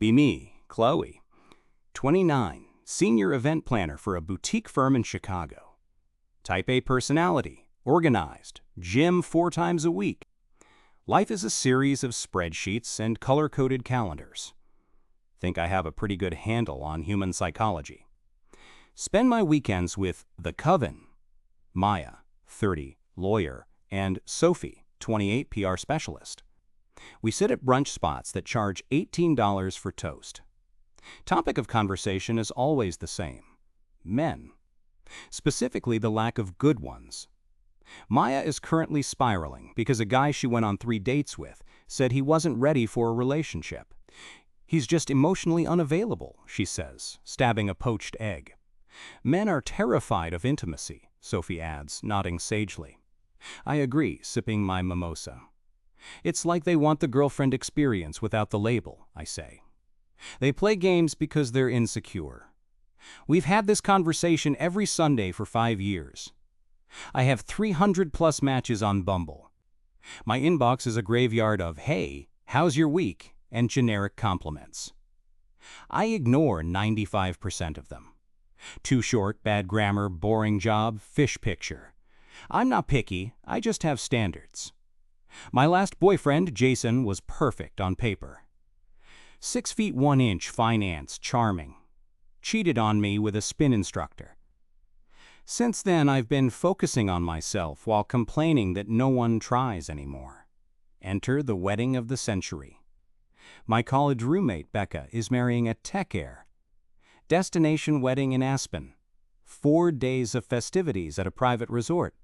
Be me, Chloe, 29, senior event planner for a boutique firm in Chicago. Type A personality, organized, gym 4 times a week. Life is a series of spreadsheets and color-coded calendars. Think I have a pretty good handle on human psychology. Spend my weekends with the Coven, Maya, 30, lawyer, and Sophie, 28, PR specialist. We sit at brunch spots that charge $18 for toast. Topic of conversation is always the same: men. Specifically, the lack of good ones. Maya is currently spiraling because a guy she went on 3 dates with said he wasn't ready for a relationship. He's just emotionally unavailable, she says, stabbing a poached egg. Men are terrified of intimacy, Sophie adds, nodding sagely. I agree, sipping my mimosa. It's like they want the girlfriend experience without the label, I say. They play games because they're insecure. We've had this conversation every Sunday for 5 years. I have 300+ matches on Bumble. My inbox is a graveyard of, hey, how's your week, and generic compliments. I ignore 95% of them. Too short, bad grammar, boring job, fish picture. I'm not picky, I just have standards. My last boyfriend, Jason, was perfect on paper. 6 feet 1 inch, finance, charming. Cheated on me with a spin instructor. Since then, I've been focusing on myself while complaining that no one tries anymore. Enter the wedding of the century. My college roommate, Becca, is marrying a tech heir. Destination wedding in Aspen. 4 days of festivities at a private resort.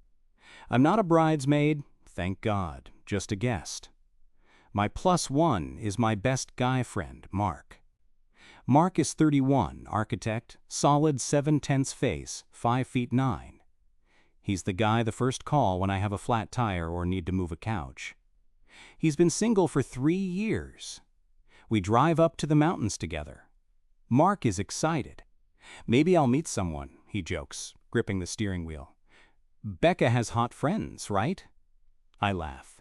I'm not a bridesmaid, thank God, just a guest. My +1 is my best guy friend, Mark. Mark is 31, architect, solid 7/10 face, 5 feet 9. He's the guy the first call when I have a flat tire or need to move a couch. He's been single for 3 years. We drive up to the mountains together. Mark is excited. Maybe I'll meet someone, he jokes, gripping the steering wheel. Becca has hot friends, right? I laugh.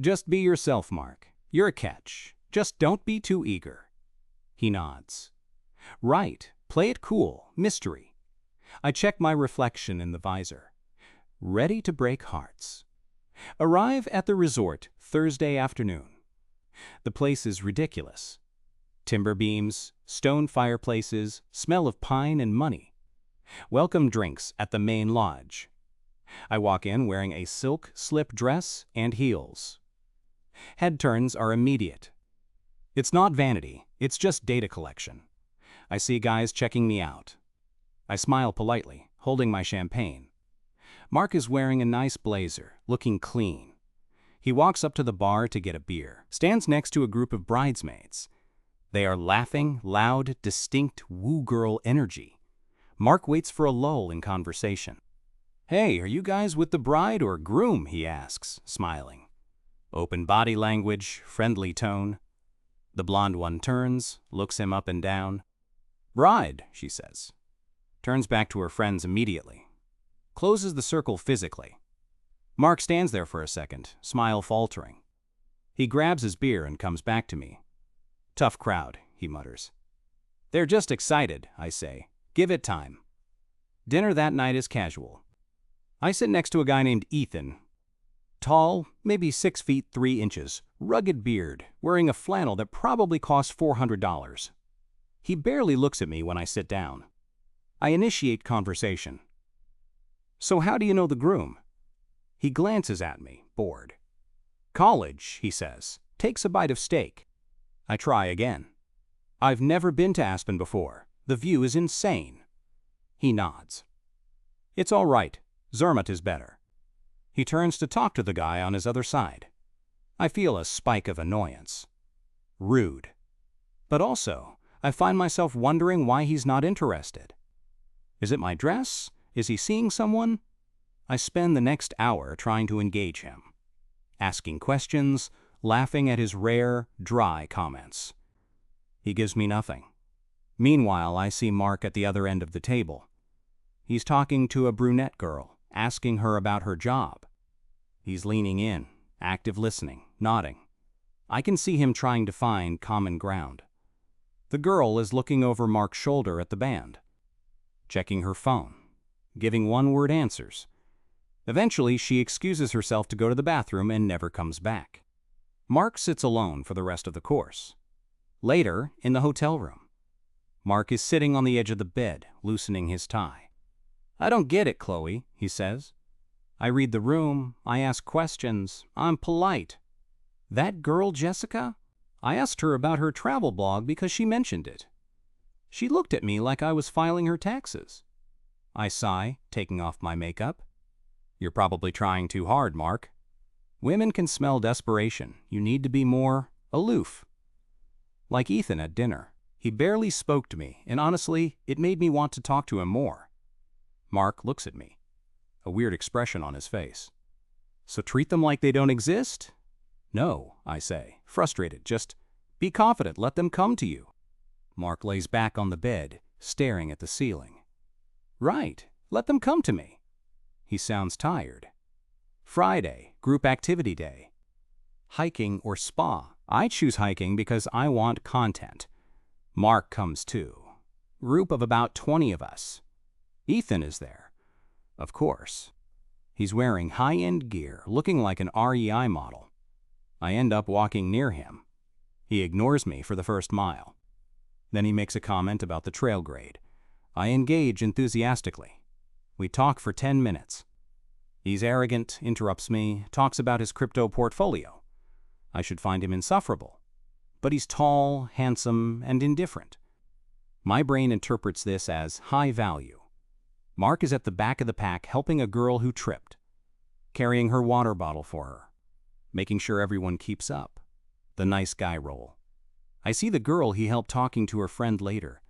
Just be yourself, Mark. You're a catch. Just don't be too eager. He nods. Right, play it cool, mystery. I check my reflection in the visor. Ready to break hearts. Arrive at the resort Thursday afternoon. The place is ridiculous. Timber beams, stone fireplaces, smell of pine and money. Welcome drinks at the main lodge. I walk in wearing a silk slip dress and heels. Head turns are immediate. It's not vanity, it's just data collection. I see guys checking me out. I smile politely, holding my champagne. Mark is wearing a nice blazer, looking clean. He walks up to the bar to get a beer, stands next to a group of bridesmaids. They are laughing, loud, distinct woo-girl energy. Mark waits for a lull in conversation. Hey, are you guys with the bride or groom? He asks, smiling. Open body language, friendly tone. The blonde one turns, looks him up and down. Bride, she says. Turns back to her friends immediately. Closes the circle physically. Mark stands there for a second, smile faltering. He grabs his beer and comes back to me. Tough crowd, he mutters. They're just excited, I say. Give it time. Dinner that night is casual. I sit next to a guy named Ethan. Tall, maybe 6 feet 3 inches, rugged beard, wearing a flannel that probably costs $400. He barely looks at me when I sit down. I initiate conversation. So how do you know the groom? He glances at me, bored. College, he says, takes a bite of steak. I try again. I've never been to Aspen before. The view is insane. He nods. It's all right. Zermatt is better. He turns to talk to the guy on his other side. I feel a spike of annoyance. Rude. But also, I find myself wondering why he's not interested. Is it my dress? Is he seeing someone? I spend the next hour trying to engage him, asking questions, laughing at his rare, dry comments. He gives me nothing. Meanwhile, I see Mark at the other end of the table. He's talking to a brunette girl, asking her about her job. He's leaning in, active listening, nodding. I can see him trying to find common ground. The girl is looking over Mark's shoulder at the band, checking her phone, giving one-word answers. Eventually, she excuses herself to go to the bathroom and never comes back. Mark sits alone for the rest of the course. Later, in the hotel room, Mark is sitting on the edge of the bed, loosening his tie. "I don't get it, Chloe," he says. "I read the room, I ask questions, I'm polite. That girl, Jessica? I asked her about her travel blog because she mentioned it. She looked at me like I was filing her taxes." I sigh, taking off my makeup. "You're probably trying too hard, Mark. Women can smell desperation. You need to be more aloof." Like Ethan at dinner. He barely spoke to me, and honestly, it made me want to talk to him more. Mark looks at me, a weird expression on his face. "So treat them like they don't exist?" "No," I say, frustrated. "Just be confident, let them come to you." Mark lays back on the bed, staring at the ceiling. "Right, let them come to me." He sounds tired. Friday, group activity day. Hiking or spa? I choose hiking because I want content. Mark comes too. Group of about 20 of us. Ethan is there, of course. He's wearing high-end gear, looking like an REI model. I end up walking near him. He ignores me for the first mile. Then he makes a comment about the trail grade. I engage enthusiastically. We talk for 10 minutes. He's arrogant, interrupts me, talks about his crypto portfolio. I should find him insufferable. But he's tall, handsome, and indifferent. My brain interprets this as high value. Mark is at the back of the pack helping a girl who tripped, carrying her water bottle for her, making sure everyone keeps up. The nice guy role. I see the girl he helped talking to her friend later.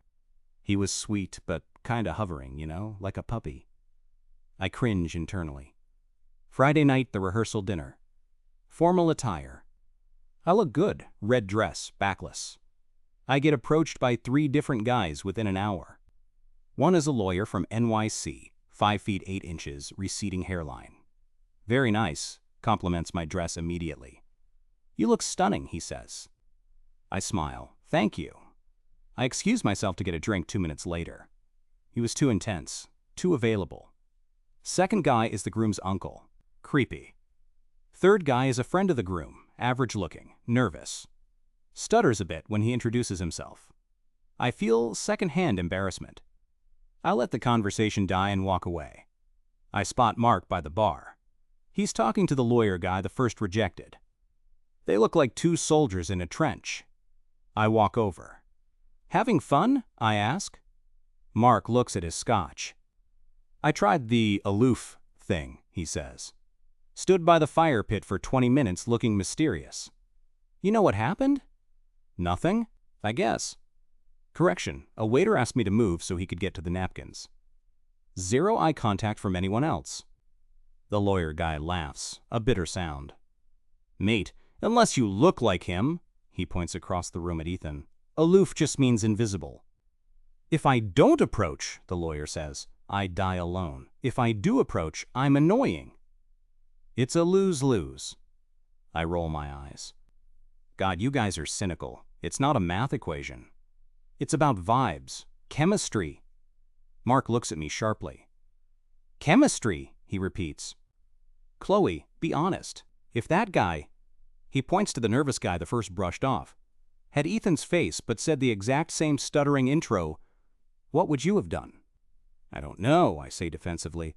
He was sweet, but kinda hovering, like a puppy. I cringe internally. Friday night, the rehearsal dinner. Formal attire. I look good, red dress, backless. I get approached by 3 different guys within an hour. One is a lawyer from NYC, 5 feet 8 inches, receding hairline. "Very nice," compliments my dress immediately. "You look stunning," he says. I smile. "Thank you." I excuse myself to get a drink 2 minutes later. He was too intense, too available. Second guy is the groom's uncle. Creepy. Third guy is a friend of the groom, average-looking, nervous. Stutters a bit when he introduces himself. I feel second-hand embarrassment. I let the conversation die and walk away. I spot Mark by the bar. He's talking to the lawyer guy the first rejected. They look like 2 soldiers in a trench. I walk over. "Having fun?" I ask. Mark looks at his scotch. "I tried the aloof thing," he says. "Stood by the fire pit for 20 minutes looking mysterious." "You know what happened?" "Nothing, I guess." Correction, a waiter asked me to move so he could get to the napkins. 0 eye contact from anyone else. The lawyer guy laughs, a bitter sound. "Mate, unless you look like him," he points across the room at Ethan, "aloof just means invisible." "If I don't approach," the lawyer says, "I die alone. If I do approach, I'm annoying." It's a lose-lose. I roll my eyes. God, you guys are cynical. It's not a math equation. It's about vibes, chemistry. Mark looks at me sharply. "Chemistry," he repeats. "Chloe, be honest. If that guy," he points to the nervous guy the first brushed off, "had Ethan's face but said the exact same stuttering intro, what would you have done?" "I don't know," I say defensively.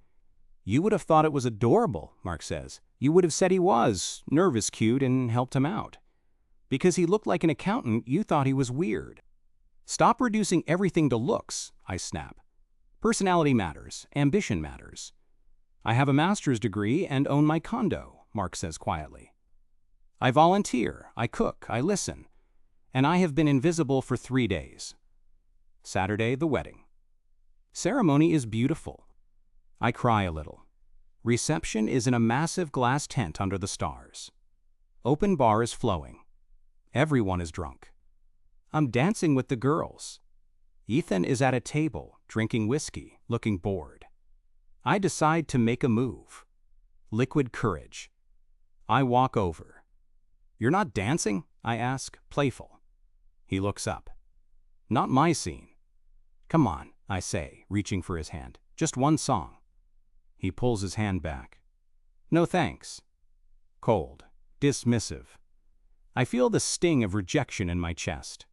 "You would have thought it was adorable," Mark says. "You would have said he was nervous cute and helped him out. Because he looked like an accountant, you thought he was weird." "Stop reducing everything to looks," I snap. "Personality matters. Ambition matters." "I have a master's degree and own my condo," Mark says quietly. "I volunteer, I cook, I listen. And I have been invisible for 3 days." Saturday, the wedding. Ceremony is beautiful. I cry a little. Reception is in a massive glass tent under the stars. Open bar is flowing. Everyone is drunk. I'm dancing with the girls. Ethan is at a table, drinking whiskey, looking bored. I decide to make a move. Liquid courage. I walk over. "You're not dancing?" I ask, playful. He looks up. Not my scene. Come on, I say, reaching for his hand. Just one song. He pulls his hand back. No thanks. Cold. Dismissive. I feel the sting of rejection in my chest.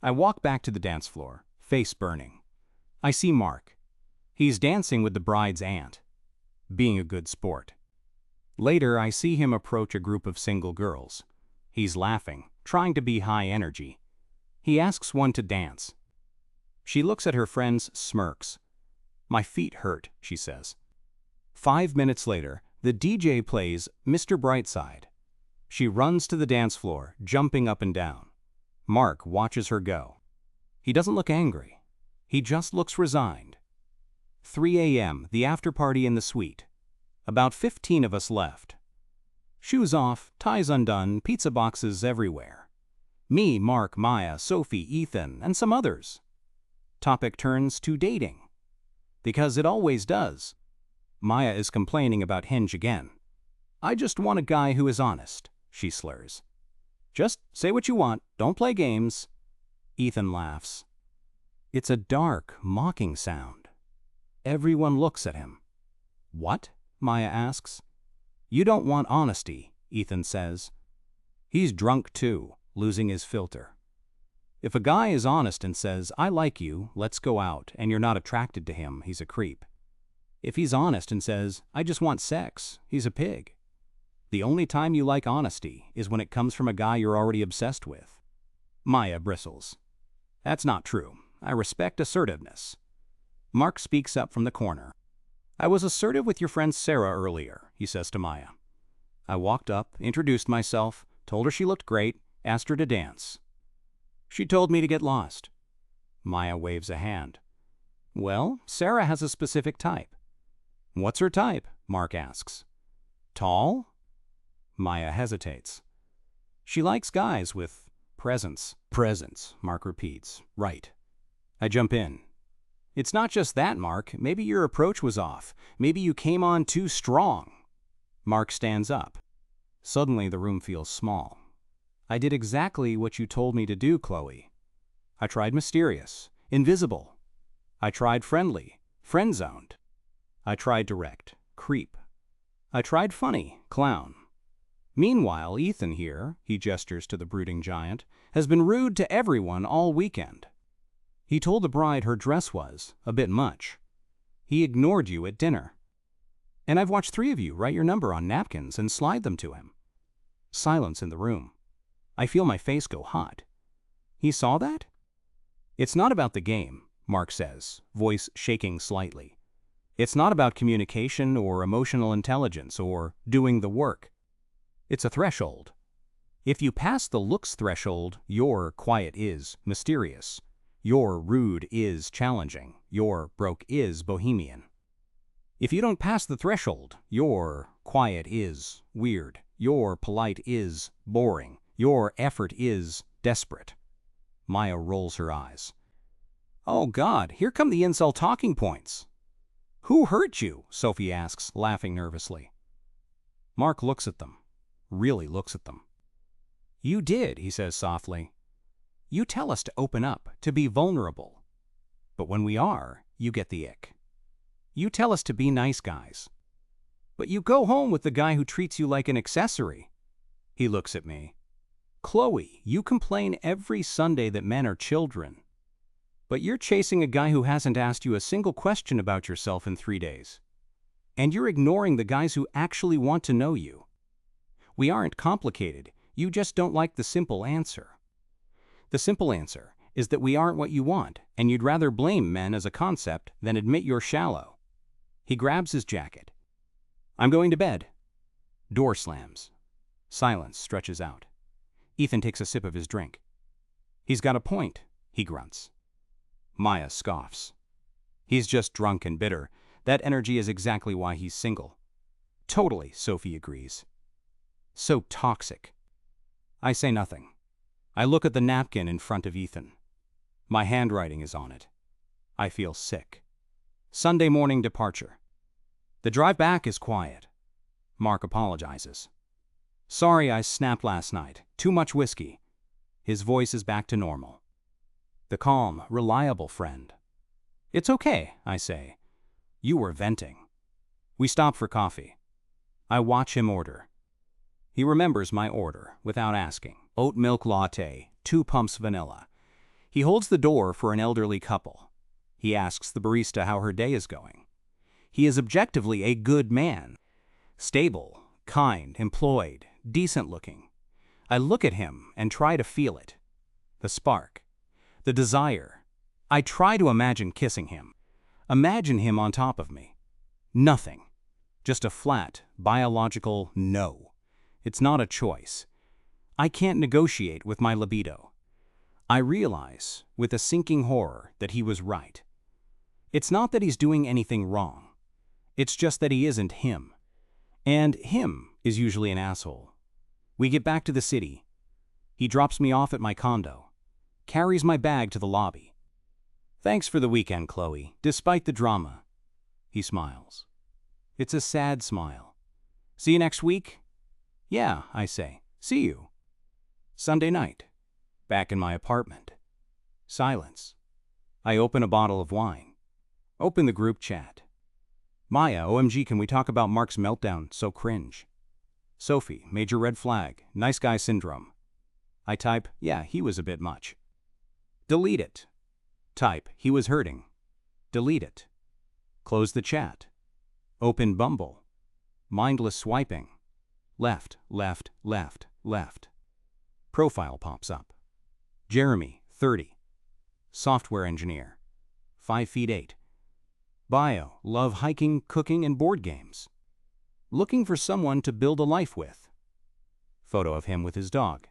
I walk back to the dance floor, face burning. I see Mark. He's dancing with the bride's aunt, being a good sport. Later, I see him approach a group of single girls. He's laughing, trying to be high energy. He asks one to dance. She looks at her friends, smirks. My feet hurt, she says. 5 minutes later, the DJ plays Mr. Brightside. She runs to the dance floor, jumping up and down. Mark watches her go. He doesn't look angry. He just looks resigned. 3 a.m., the after party in the suite. About 15 of us left. Shoes off, ties undone, pizza boxes everywhere. Me, Mark, Maya, Sophie, Ethan, and some others. Topic turns to dating. Because it always does. Maya is complaining about Hinge again. I just want a guy who is honest, she slurs. Just say what you want, don't play games. Ethan laughs. It's a dark, mocking sound. Everyone looks at him. What? Maya asks. You don't want honesty, Ethan says. He's drunk too, losing his filter. If a guy is honest and says, I like you, let's go out, and you're not attracted to him, he's a creep. If he's honest and says, I just want sex, he's a pig. The only time you like honesty is when it comes from a guy you're already obsessed with. Maya bristles. That's not true. I respect assertiveness. Mark speaks up from the corner. I was assertive with your friend Sarah earlier, he says to Maya. I walked up, introduced myself, told her she looked great, asked her to dance. She told me to get lost. Maya waves a hand. Well, Sarah has a specific type. What's her type? Mark asks. Tall? Maya hesitates. She likes guys with presence. Presence, Mark repeats. Right. I jump in. It's not just that, Mark. Maybe your approach was off. Maybe you came on too strong. Mark stands up. Suddenly the room feels small. I did exactly what you told me to do, Chloe. I tried mysterious, invisible. I tried friendly, friend-zoned. I tried direct, creep. I tried funny, clown. Meanwhile, Ethan here, he gestures to the brooding giant, has been rude to everyone all weekend. He told the bride her dress was a bit much. He ignored you at dinner. And I've watched 3 of you write your number on napkins and slide them to him. Silence in the room. I feel my face go hot. He saw that? It's not about the game, Mark says, voice shaking slightly. It's not about communication or emotional intelligence or doing the work. It's a threshold. If you pass the looks threshold, your quiet is mysterious. Your rude is challenging. Your broke is bohemian. If you don't pass the threshold, your quiet is weird. Your polite is boring. Your effort is desperate. Maya rolls her eyes. Oh God, here come the incel talking points. Who hurt you? Sophie asks, laughing nervously. Mark looks at them. Really looks at them. You did, he says softly. You tell us to open up, to be vulnerable. But when we are, you get the ick. You tell us to be nice guys. But you go home with the guy who treats you like an accessory. He looks at me. Chloe, you complain every Sunday that men are children. But you're chasing a guy who hasn't asked you a single question about yourself in 3 days. And you're ignoring the guys who actually want to know you. We aren't complicated. You just don't like the simple answer. The simple answer is that we aren't what you want, and you'd rather blame men as a concept than admit you're shallow. He grabs his jacket. I'm going to bed. Door slams. Silence stretches out. Ethan takes a sip of his drink. He's got a point, he grunts. Maya scoffs. He's just drunk and bitter. That energy is exactly why he's single. Totally, Sophie agrees. So toxic. I say nothing. I look at the napkin in front of Ethan. My handwriting is on it. I feel sick. Sunday morning departure. The drive back is quiet. Mark apologizes. Sorry I snapped last night. Too much whiskey. His voice is back to normal. The calm, reliable friend. It's okay, I say. You were venting. We stop for coffee. I watch him order. He remembers my order without asking. Oat milk latte, 2 pumps vanilla. He holds the door for an elderly couple. He asks the barista how her day is going. He is objectively a good man. Stable, kind, employed, decent looking. I look at him and try to feel it. The spark. The desire. I try to imagine kissing him. Imagine him on top of me. Nothing. Just a flat, biological no. It's not a choice. I can't negotiate with my libido. I realize, with a sinking horror, that he was right. It's not that he's doing anything wrong. It's just that he isn't him. And him is usually an asshole. We get back to the city. He drops me off at my condo, carries my bag to the lobby. Thanks for the weekend, Chloe, despite the drama. He smiles. It's a sad smile. See you next week? Yeah, I say. See you. Sunday night. Back in my apartment. Silence. I open a bottle of wine. Open the group chat. Maya, OMG, can we talk about Mark's meltdown? So cringe. Sophie, major red flag, nice guy syndrome. I type, yeah, he was a bit much. Delete it. Type, he was hurting. Delete it. Close the chat. Open Bumble. Mindless swiping. Left, left, left, left. Profile pops up. Jeremy, 30. Software engineer. 5'8". Bio, love hiking, cooking, and board games. Looking for someone to build a life with. Photo of him with his dog.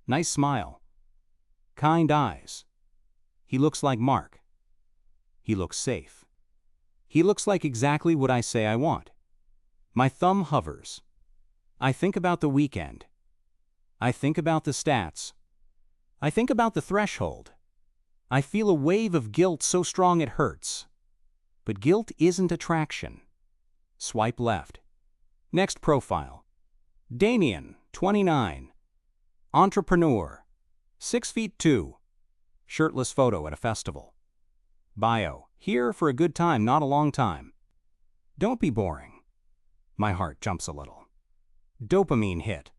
Nice smile. Kind eyes. He looks like Mark. He looks safe. He looks like exactly what I say I want. My thumb hovers. I think about the weekend. I think about the stats. I think about the threshold. I feel a wave of guilt so strong it hurts. But guilt isn't attraction. Swipe left. Next profile. Damien, 29. Entrepreneur. 6'2". Shirtless photo at a festival. Bio, here for a good time, not a long time. Don't be boring. My heart jumps a little. Dopamine hit.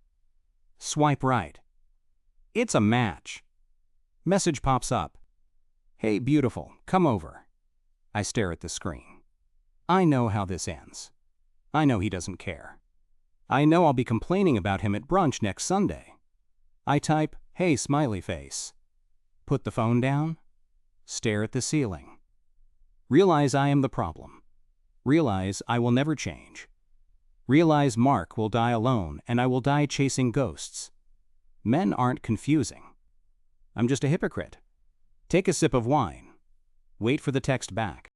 Swipe right. It's a match. Message pops up. Hey, beautiful, come over. I stare at the screen. I know how this ends. I know he doesn't care. I know I'll be complaining about him at brunch next Sunday. I type, hey, smiley face. Put the phone down. Stare at the ceiling. Realize I am the problem. Realize I will never change. Realize Mark will die alone and I will die chasing ghosts. Men aren't confusing. I'm just a hypocrite. Take a sip of wine. Wait for the text back.